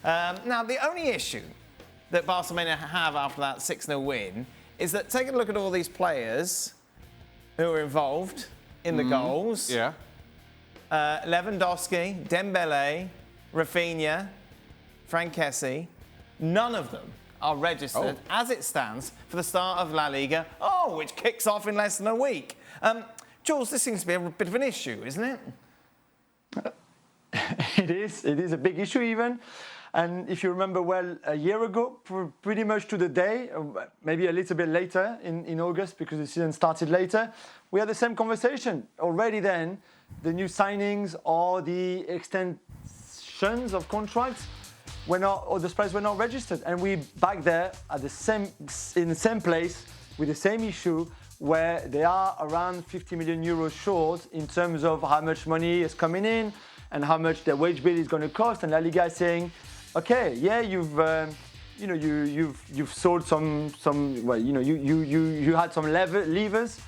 Now, the only issue that Barcelona have after that 6-0 win is that take a look at all these players who are involved in the goals. Yeah. Lewandowski, Dembele, Rafinha, Frank Kessie, none of them are registered as it stands for the start of LaLiga, which kicks off in less than a week. Jules, this seems to be a bit of an issue, isn't it? It is a big issue even. And if you remember well, a year ago, pretty much to the day, maybe a little bit later in August because the season started later, we had the same conversation. Already then, the new signings or the extensions of contracts or the players were not registered. And we back there at in the same place with the same issue where they are around 50 million euros short in terms of how much money is coming in and how much their wage bill is going to cost. And LaLiga is saying, okay, yeah, you've sold some well, you had some levers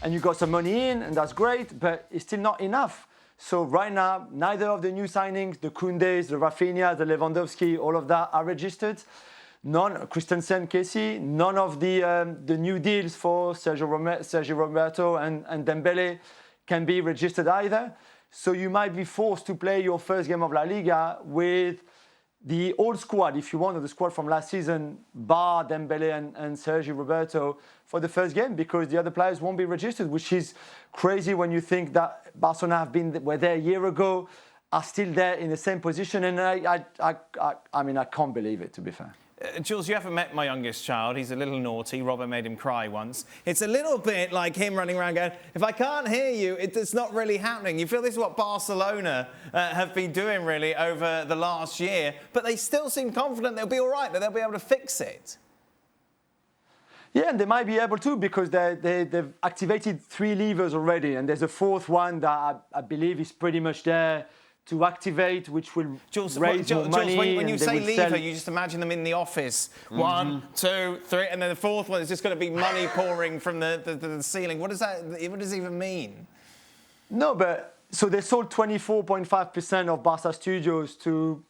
and you got some money in, and that's great, but it's still not enough. So right now, neither of the new signings, the Koundés, the Rafinha, the Lewandowski, all of that are registered. None, Christensen, Kessie, none of the new deals for Sergio Roberto and Dembele can be registered either. So you might be forced to play your first game of La Liga with the old squad, if you want, or the squad from last season, bar Dembele and Sergio Roberto for the first game because the other players won't be registered, which is crazy when you think that Barcelona were there a year ago, are still there in the same position, and I mean, I can't believe it, to be fair. Jules, you haven't met my youngest child. He's a little naughty. Robert made him cry once. It's a little bit like him running around going, if I can't hear you, it's not really happening. You feel this is what Barcelona have been doing, really, over the last year. But they still seem confident they'll be all right, that they'll be able to fix it. Yeah, and they might be able to because they've activated 3 levers already. And there's a 4th one that I believe is pretty much there to activate, which will raise more money. Jules, when you say lever, you just imagine them in the office. 1, 2, 3, and then the 4th one is just going to be money pouring from the ceiling. What does it even mean? No, but so they sold 24.5% of Barca Studios to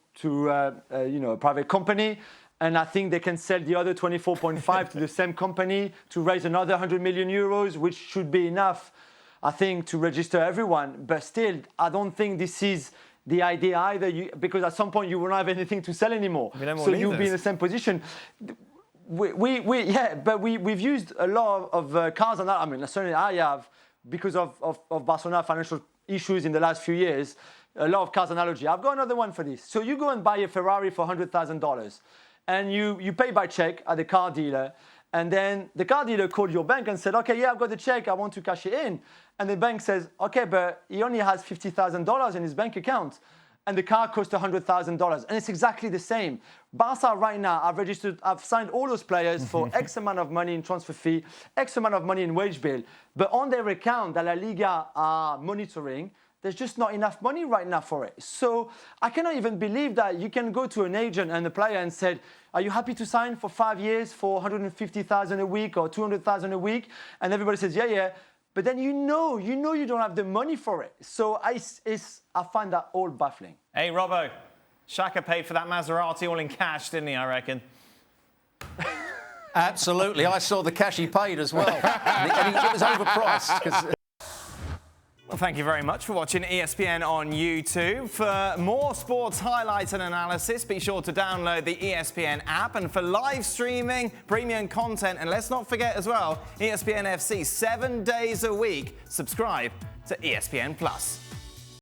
a private company, and I think they can sell the other 24.5 to the same company to raise another 100 million euros, which should be enough, I think, to register everyone. But still, I don't think this is the idea either, because at some point you won't have anything to sell anymore. So you'll be in the same position. We've used a lot of cars on that. I mean, certainly I have, because of Barcelona financial issues in the last few years, a lot of cars analogy. I've got another one for this. So you go and buy a Ferrari for $100,000 and you pay by check at the car dealer. And then the car dealer called your bank and said, okay, yeah, I've got the check, I want to cash it in. And the bank says, okay, but he only has $50,000 in his bank account. And the car costs $100,000. And it's exactly the same. Barca right now, I've signed all those players for X amount of money in transfer fee, X amount of money in wage bill. But on their account that LaLiga are monitoring, there's just not enough money right now for it. So I cannot even believe that you can go to an agent and a player and say, are you happy to sign for 5 years for 150,000 a week or 200,000 a week? And everybody says, yeah. But then you know you don't have the money for it. So I find that all baffling. Hey, Robbo, Xhaka paid for that Maserati all in cash, didn't he, I reckon? Absolutely. I saw the cash he paid as well. and it was overpriced. Well, thank you very much for watching ESPN on YouTube. For more sports highlights and analysis, be sure to download the ESPN app. And for live streaming, premium content, and let's not forget as well, ESPN FC 7 days a week. Subscribe to ESPN+.